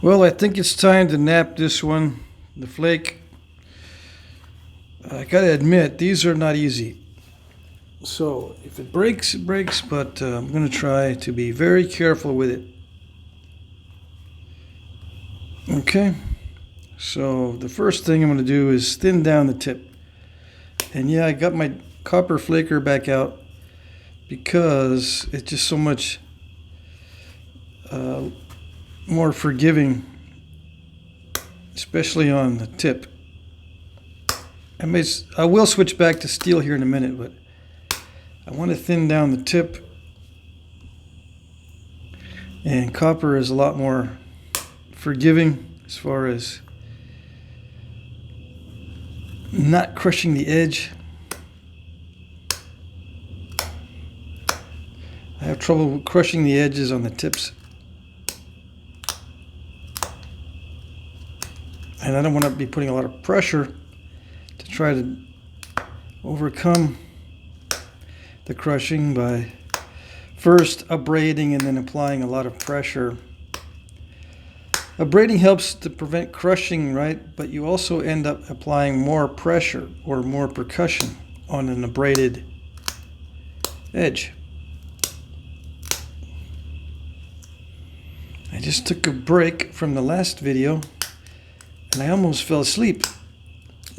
Well, I think it's time to nap this one, the flake. I gotta admit, these are not easy. So if it breaks, it breaks, but I'm gonna try to be very careful with it. Okay, so the first thing I'm gonna do is thin down the tip. And yeah, I got my copper flaker back out because it's just so much more forgiving, especially on the tip. I will switch back to steel here in a minute, but I want to thin down the tip, and copper is a lot more forgiving as far as not crushing the edge. I have trouble crushing the edges on the tips, and I don't want to be putting a lot of pressure to try to overcome the crushing by first abrading and then applying a lot of pressure. Abrading helps to prevent crushing, right? But you also end up applying more pressure or more percussion on an abraded edge. I just took a break from the last video and I almost fell asleep.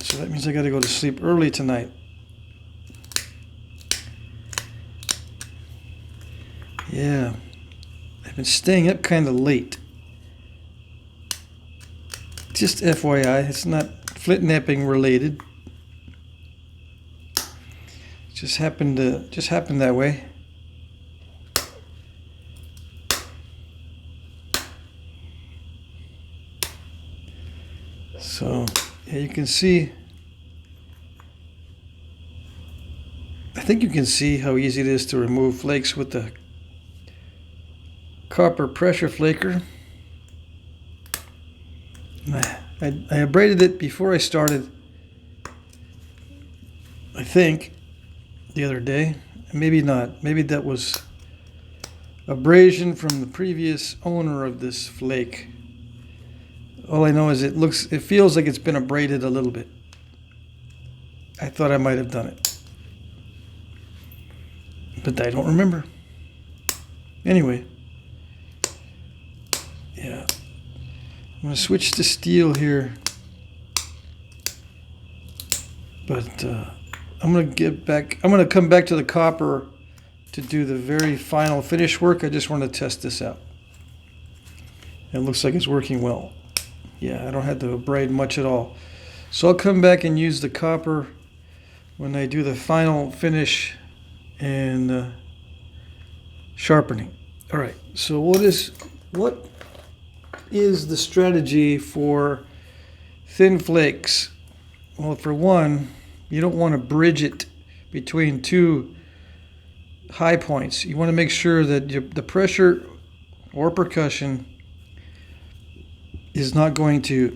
So that means I gotta go to sleep early tonight. Yeah, I've been staying up kind of late. Just FYI, it's not Flintknapping related. It just happened that way. So yeah, you can see. I think you can see how easy it is to remove flakes with the copper pressure flaker. I abraded it before I started, I think, the other day. Maybe not. Maybe that was abrasion from the previous owner of this flake. All I know is it feels like it's been abraded a little bit. I thought I might have done it, but I don't remember. Anyway, yeah. I'm going to switch to steel here, but I'm going to come back to the copper to do the very final finish work. I just want to test this out. It looks like it's working well. Yeah, I don't have to abrade much at all. So I'll come back and use the copper when I do the final finish and sharpening. All right, so what is the strategy for thin flakes? Well, for one, you don't want to bridge it between two high points. You want to make sure that the pressure or percussion is not going to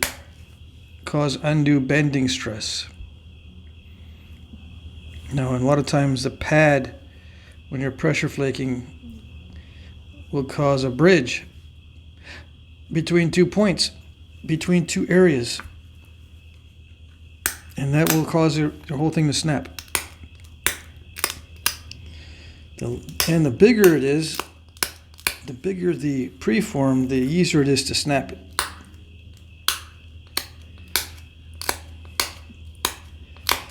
cause undue bending stress. Now, a lot of times the pad, when you're pressure flaking, will cause a bridge between 2 points, between two areas, and that will cause the whole thing to snap. And the bigger it is, the bigger the preform, the easier it is to snap it.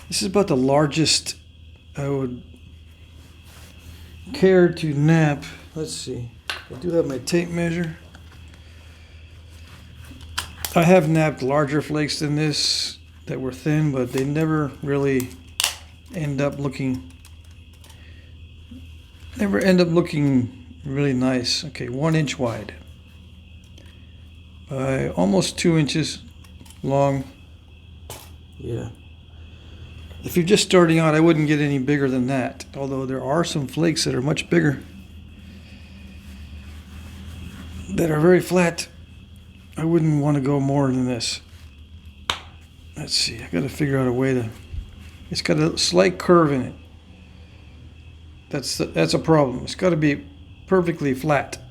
This is about the largest I would care to nap. Let's see, I do have my tape measure. I have napped larger flakes than this that were thin, but they never really end up looking really nice. Okay, 1 inch wide by almost 2 inches long. Yeah. If you're just starting out, I wouldn't get any bigger than that, although there are some flakes that are much bigger, that are very flat. I wouldn't want to go more than this. Let's see, I got to figure out a way to... It's got a slight curve in it. That's a problem. It's got to be perfectly flat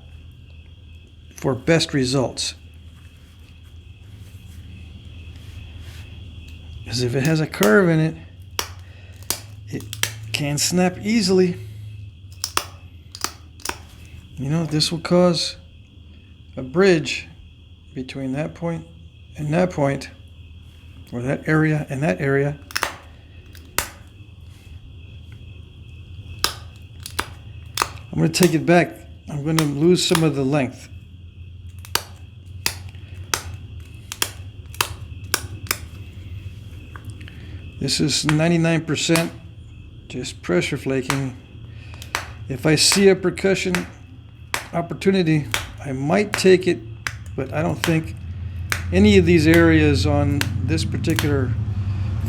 for best results. Because if it has a curve in it, it can snap easily. You know, this will cause a bridge between that point and that point, or that area and that area. I'm going to take it back. I'm going to lose some of the length. This is 99% just pressure flaking. If I see a percussion opportunity, I might take it, but I don't think any of these areas on this particular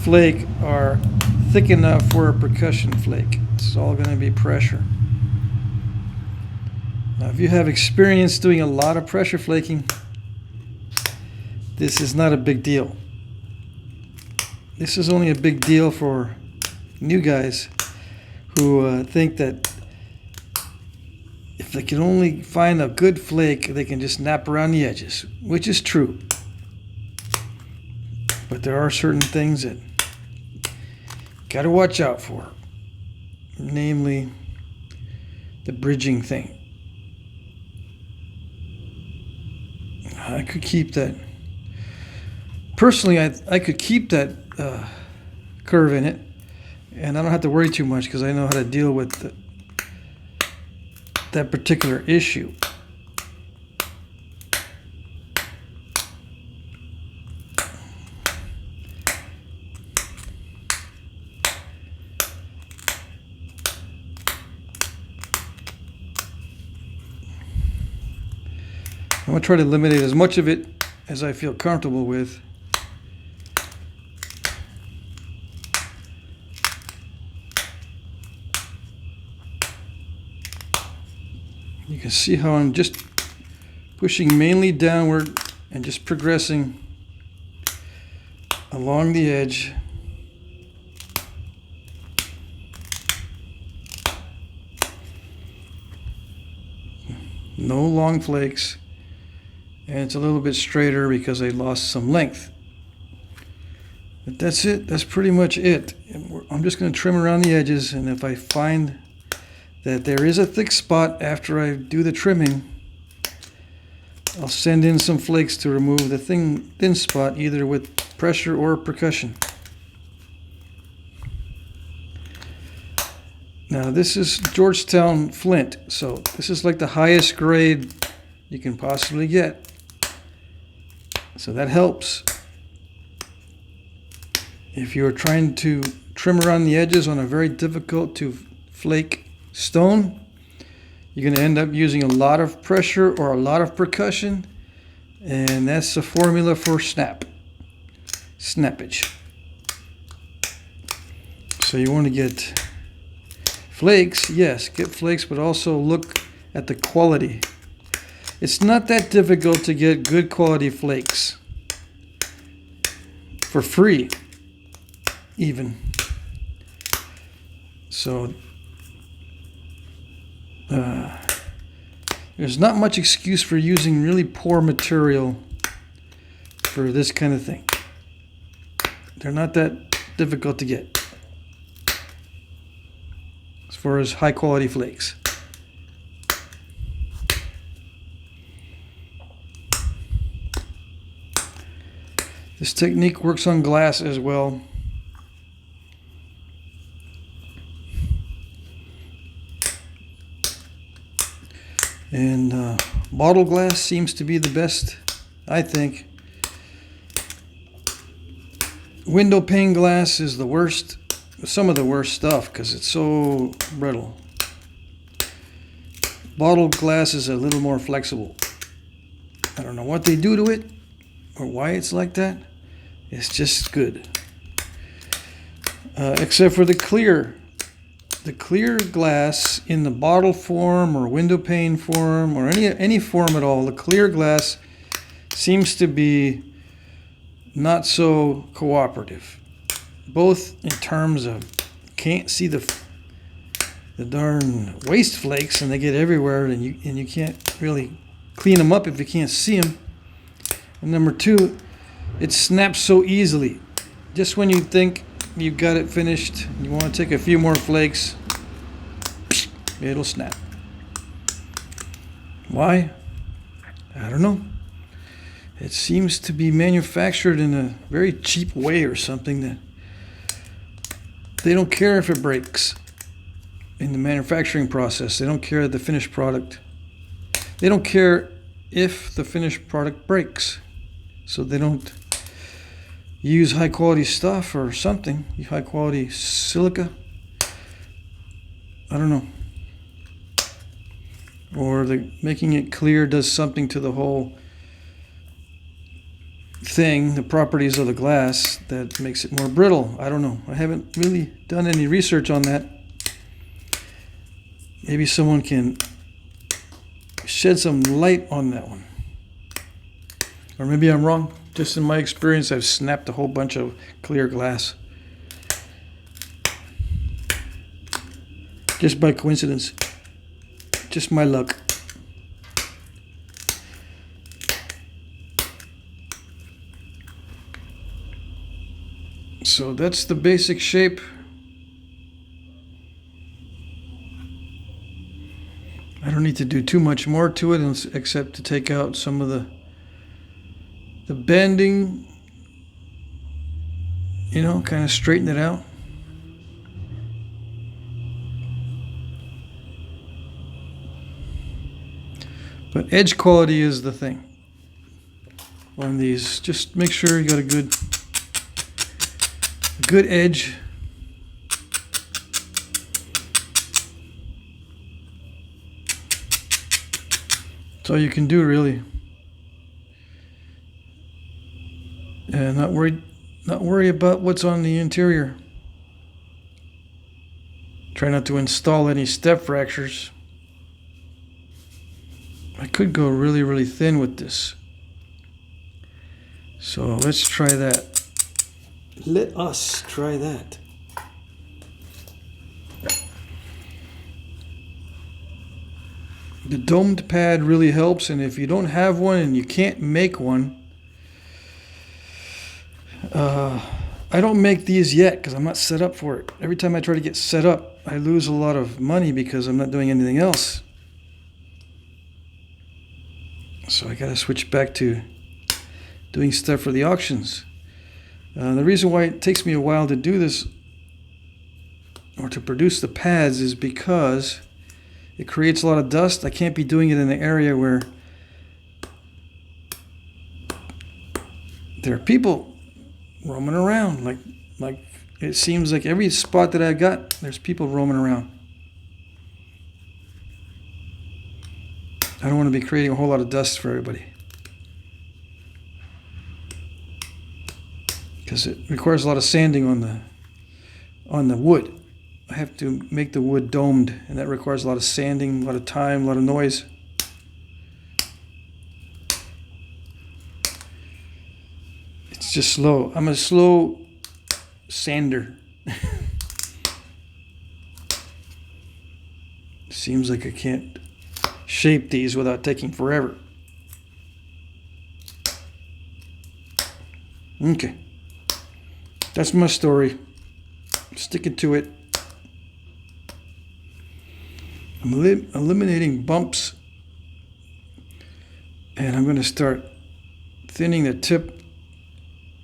flake are thick enough for a percussion flake. It's all going to be pressure. Now, if you have experience doing a lot of pressure flaking, this is not a big deal. This is only a big deal for new guys who think that if they can only find a good flake, they can just nap around the edges, which is true. But there are certain things that you got to watch out for, namely the bridging thing. I could keep that. Personally, I could keep that curve in it, and I don't have to worry too much because I know how to deal with that particular issue. I'm going to try to eliminate as much of it as I feel comfortable with. You can see how I'm just pushing mainly downward and just progressing along the edge. No long flakes. And it's a little bit straighter because I lost some length. But that's it. That's pretty much it. I'm just going to trim around the edges, and if I find that there is a thick spot after I do the trimming, I'll send in some flakes to remove the thin spot, either with pressure or percussion. Now this is Georgetown flint, so this is like the highest grade you can possibly get. So that helps. If you're trying to trim around the edges on a very difficult to flake stone, you're going to end up using a lot of pressure or a lot of percussion, and that's the formula for snappage. So you want to get flakes, yes, get flakes, but also look at the quality. It's not that difficult to get good quality flakes for free, even. So there's not much excuse for using really poor material for this kind of thing. They're not that difficult to get as far as high quality flakes. This technique works on glass as well. And bottle glass seems to be the best, I think. Window pane glass is the worst, some of the worst stuff because it's so brittle. Bottle glass is a little more flexible. I don't know what they do to it or why it's like that. It's just good. Except for the clear glass in the bottle form or window pane form or any form at all, the clear glass seems to be not so cooperative. Both in terms of can't see the darn waste flakes and they get everywhere, and you can't really clean them up if you can't see them. And number two, it snaps so easily. Just when you think you've got it finished, you want to take a few more flakes, it'll snap. Why? I don't know. It seems to be manufactured in a very cheap way or something, that they don't care if it breaks in the manufacturing process. They don't care the finished product. They don't care if the finished product breaks. So they don't use high quality stuff or something, high quality silica. I don't know. Or making it clear does something to the whole thing, the properties of the glass, that makes it more brittle. I don't know. I haven't really done any research on that. Maybe someone can shed some light on that one. Or maybe I'm wrong. Just in my experience, I've snapped a whole bunch of clear glass. Just by coincidence. Just my luck. So that's the basic shape. I don't need to do too much more to it except to take out some of the bending, you know, kind of straighten it out. But edge quality is the thing on these. Just make sure you got a good edge. That's all you can do, really. And not worry about what's on the interior. Try not to install any step fractures. I could go really, really thin with this. So let's try that. Let us try that. The domed pad really helps, and if you don't have one and you can't make one, I don't make these yet because I'm not set up for it. Every time I try to get set up, I lose a lot of money because I'm not doing anything else. So I gotta switch back to doing stuff for the auctions. The reason why it takes me a while to do this, or to produce the pads, is because it creates a lot of dust. I can't be doing it in an area where there are people roaming around. Like it seems like every spot that I got, there's people roaming around. I don't want to be creating a whole lot of dust for everybody, because it requires a lot of sanding on the wood. I have to make the wood domed, and that requires a lot of sanding, a lot of time, a lot of noise. It's just slow. I'm a slow sander. Seems like I can't shape these without taking forever. Okay. That's my story. Sticking to it. I'm eliminating bumps, and I'm going to start thinning the tip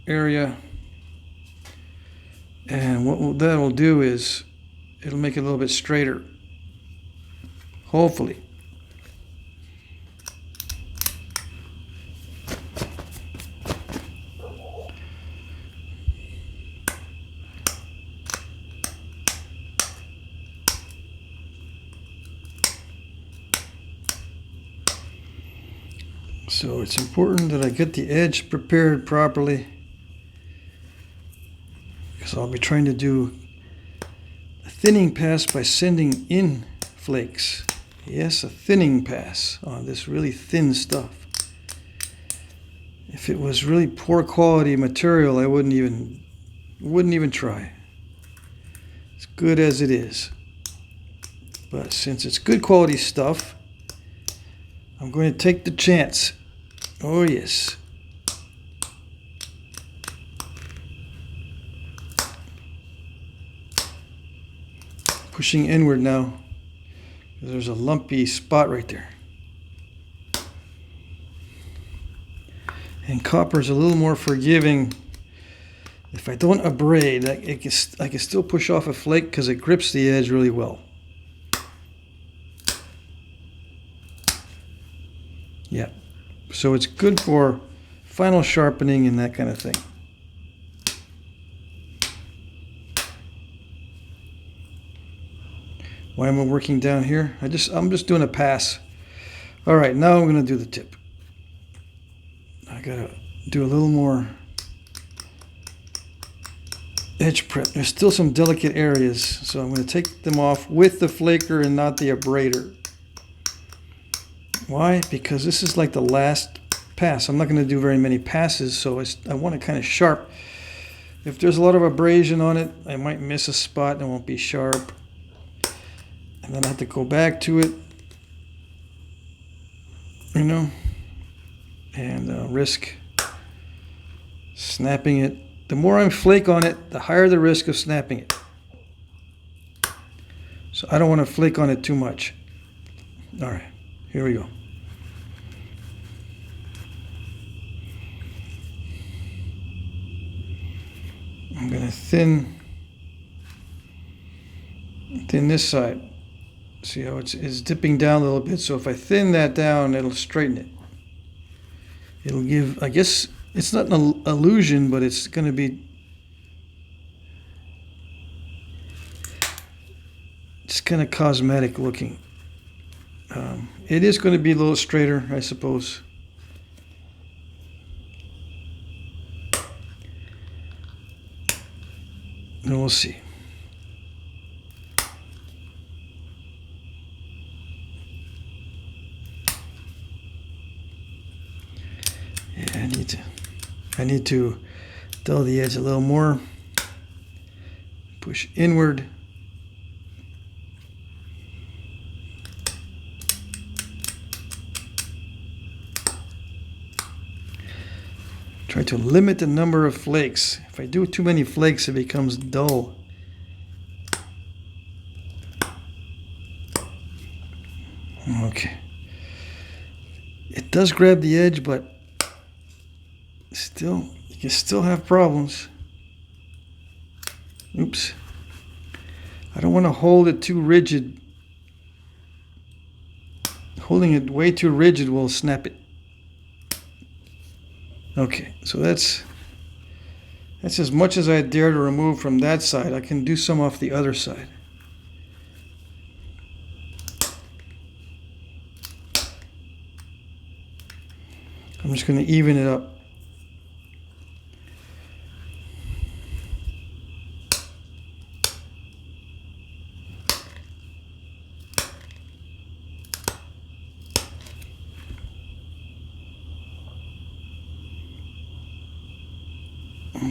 area, and what that will do is it'll make it a little bit straighter, hopefully. So it's important that I get the edge prepared properly, because I'll be trying to do a thinning pass by sending in flakes. Yes, a thinning pass on this really thin stuff. If it was really poor quality material, I wouldn't even try. It's good as it is. But since it's good quality stuff, I'm going to take the chance. Oh yes. pushing inward now. There's a lumpy spot right there. And copper is a little more forgiving. If I don't abrade, I can still push off a flake because it grips the edge really well. Yeah, so it's good for final sharpening and that kind of thing. Why am I working down here? I'm just doing a pass. All right, now I'm going to do the tip. I gotta do a little more edge prep. There's still some delicate areas, so I'm going to take them off with the flaker and not the abrader. Why? Because this is like the last pass. I'm not going to do very many passes, so I want it kind of sharp. If there's a lot of abrasion on it, I might miss a spot and it won't be sharp. And then I have to go back to it, you know, and risk snapping it. The more I flake on it, the higher the risk of snapping it. So I don't want to flake on it too much. All right, here we go. I'm going to thin this side. See how it's dipping down a little bit. So if I thin that down, it'll straighten it. It'll give, I guess, it's not an illusion, but it's going to be just kind of cosmetic looking. It is going to be a little straighter, I suppose. And we'll see. Yeah, I need to dull the edge a little more. Push inward. Try to limit the number of flakes. If I do too many flakes, it becomes dull. Okay. It does grab the edge, but still, you can still have problems. Oops. I don't want to hold it too rigid. Holding it way too rigid will snap it. Okay, so that's as much as I dare to remove from that side. I can do some off the other side. I'm just going to even it up.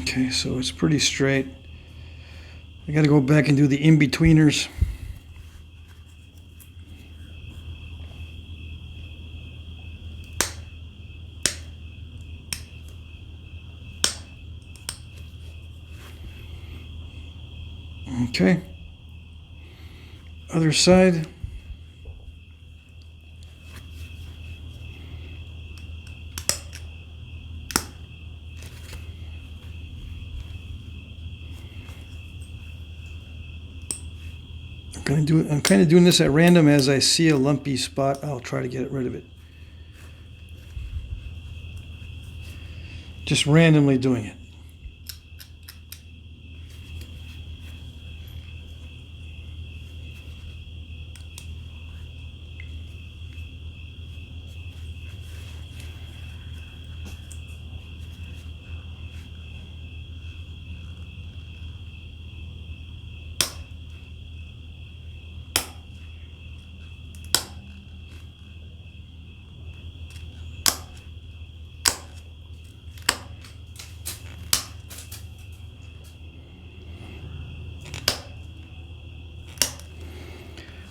Okay, so it's pretty straight. I got to go back and do the in-betweeners. Okay. Other side. I'm kind of doing this at random. As I see a lumpy spot, I'll try to get rid of it. Just randomly doing it.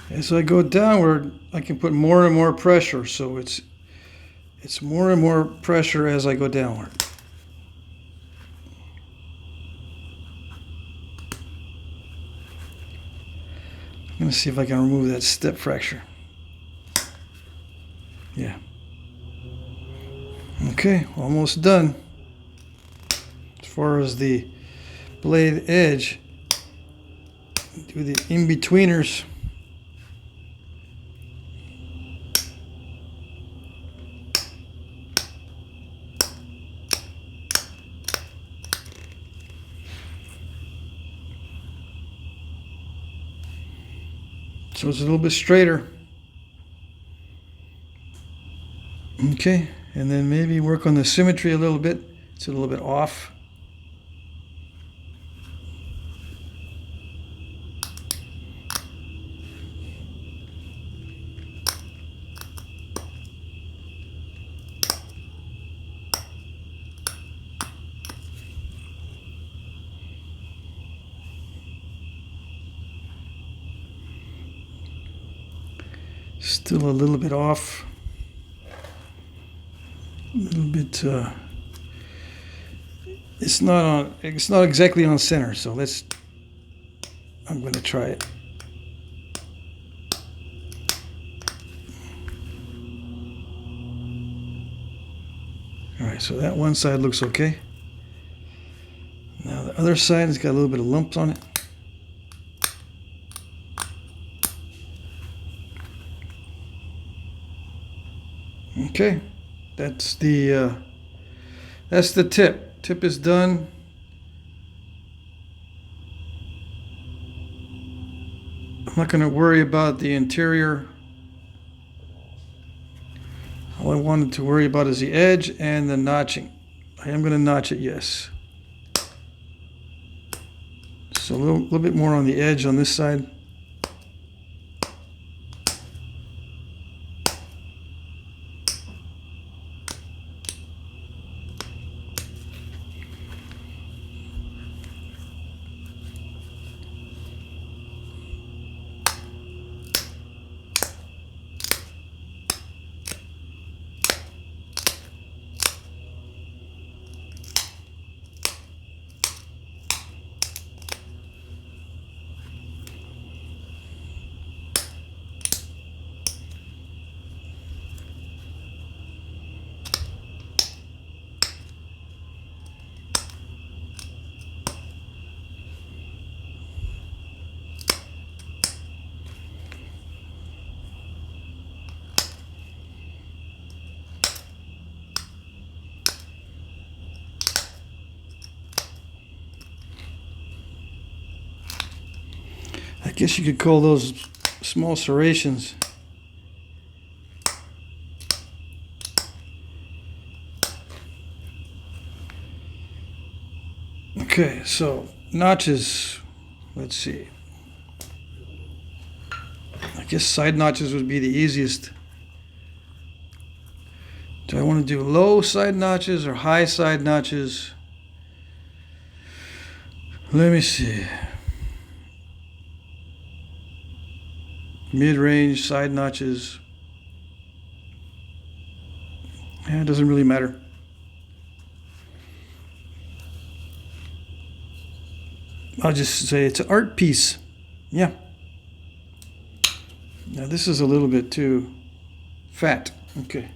As I go downward, I can put more and more pressure, so it's more and more pressure as I go downward. Let's see if I can remove that step fracture. Yeah. Okay, almost done. As far as the blade edge, do the in-betweeners. So it's a little bit straighter. Okay, and then maybe work on the symmetry a little bit. It's a little bit off. Still a little bit off. A little bit. It's not exactly on center. So I'm going to try it. All right. So that one side looks okay. Now the other side has got a little bit of lumps on it. Okay, that's the tip. Tip is done. I'm not going to worry about the interior. All I wanted to worry about is the edge and the notching. I am going to notch it, yes. So a little bit more on the edge on this side. I guess you could call those small serrations. Okay, so notches, let's see. I guess side notches would be the easiest. Do I want to do low side notches or high side notches? Let me see. Mid-range side notches. Yeah, it doesn't really matter. I'll just say it's an art piece. Yeah. Now this is a little bit too fat. Okay.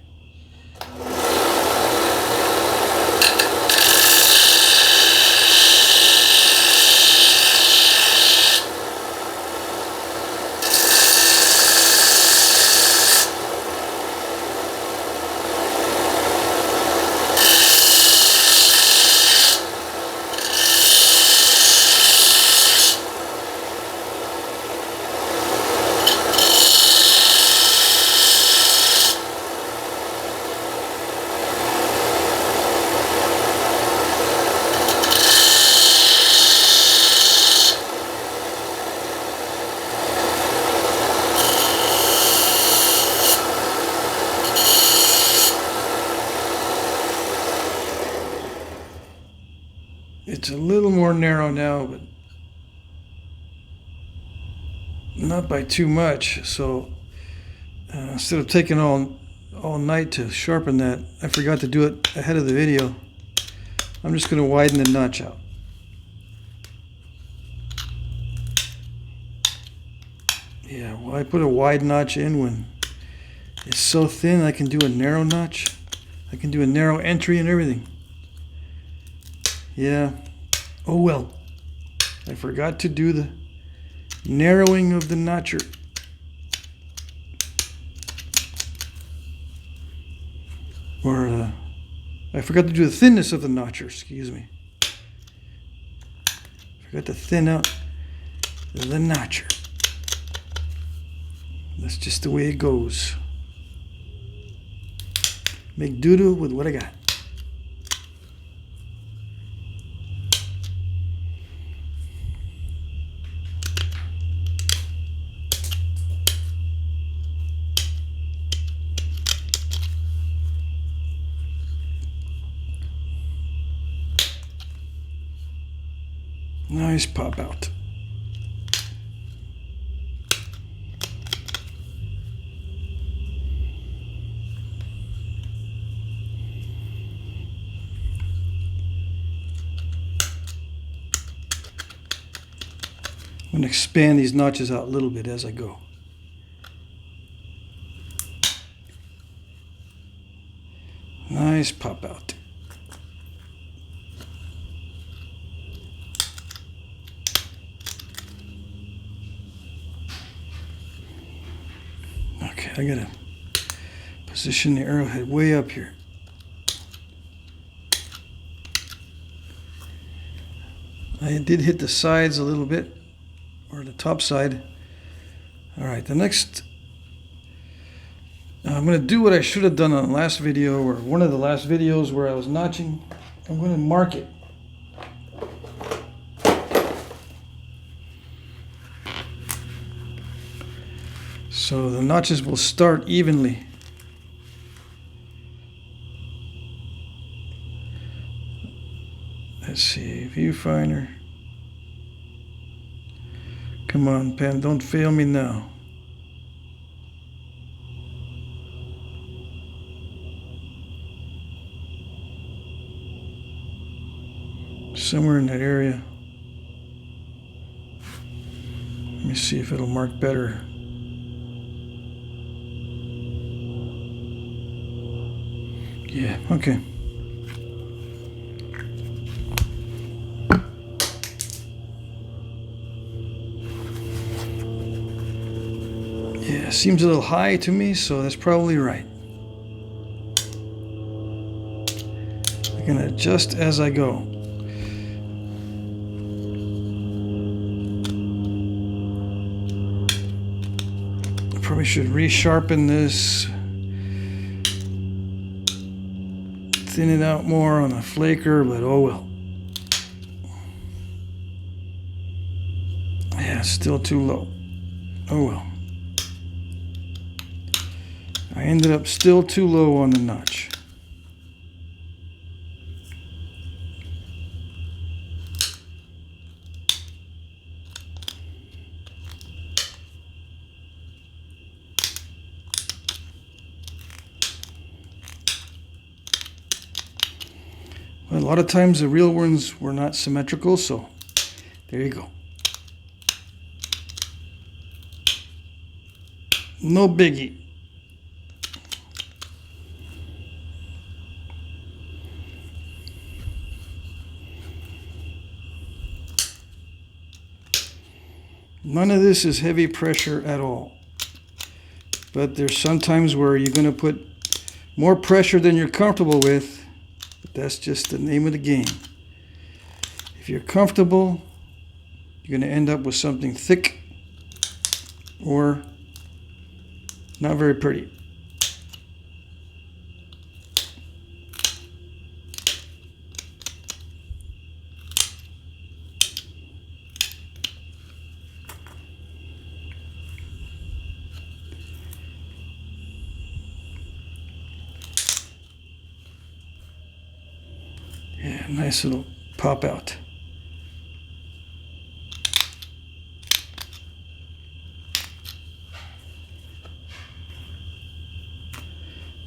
It's a little more narrow now, but not by too much. So instead of taking all night to sharpen that, I forgot to do it ahead of the video. I'm just going to widen the notch out. Yeah, well, I put a wide notch in when it's so thin. I can do a narrow notch. I can do a narrow entry and everything. Yeah. Oh well. I forgot to do the narrowing of the notcher. Or I forgot to do the thinness of the notcher. Excuse me. Forgot to thin out the notcher. That's just the way it goes. Make doo-doo with what I got. Nice pop out. I'm going to expand these notches out a little bit as I go. Nice pop out. Okay, I gotta position the arrowhead way up here. I did hit the sides a little bit, or the top side. All right, the next, I'm going to do what I should have done on the last video, or one of the last videos where I was notching. I'm going to mark it. So the notches will start evenly. Let's see, viewfinder. Come on, pen, don't fail me now. Somewhere in that area. Let me see if it'll mark better. Yeah, okay. Yeah, seems a little high to me, so that's probably right. I'm gonna adjust as I go. I probably should resharpen this. Thin it out more on the flaker, but oh well. Yeah, it's still too low. Oh well. I ended up still too low on the notch. Well, a lot of times the real ones were not symmetrical, so there you go. No biggie. None of this is heavy pressure at all. But there's sometimes where you're going to put more pressure than you're comfortable with. But that's just the name of the game. If you're comfortable, you're going to end up with something thick or not very pretty. Yeah, nice little pop out.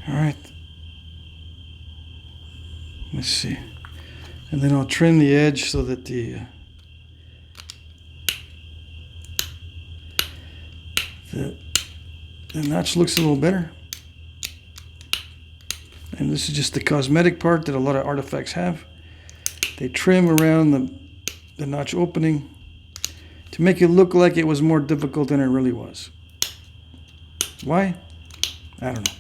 All right. Let's see. And then I'll trim the edge so that The notch looks a little better. And this is just the cosmetic part that a lot of artifacts have. They trim around the notch opening to make it look like it was more difficult than it really was. Why? I don't know.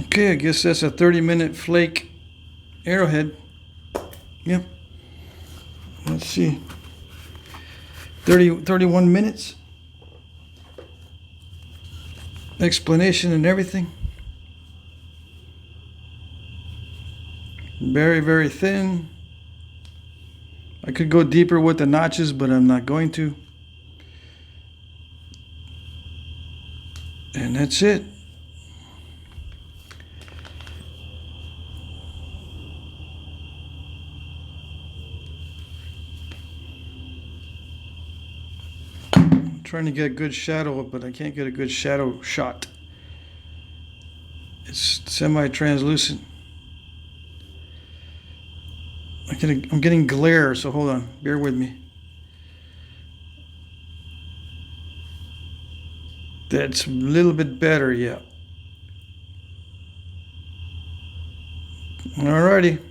Okay, I guess that's a 30-minute flake arrowhead. Yeah. Let's see. 31 minutes. Explanation and everything. Very, very thin. I could go deeper with the notches, but I'm not going to. And that's it. Trying to get a good shadow, but I can't get a good shadow shot. It's semi-translucent. I'm getting glare, so hold on, bear with me. That's a little bit better, yeah. Alrighty.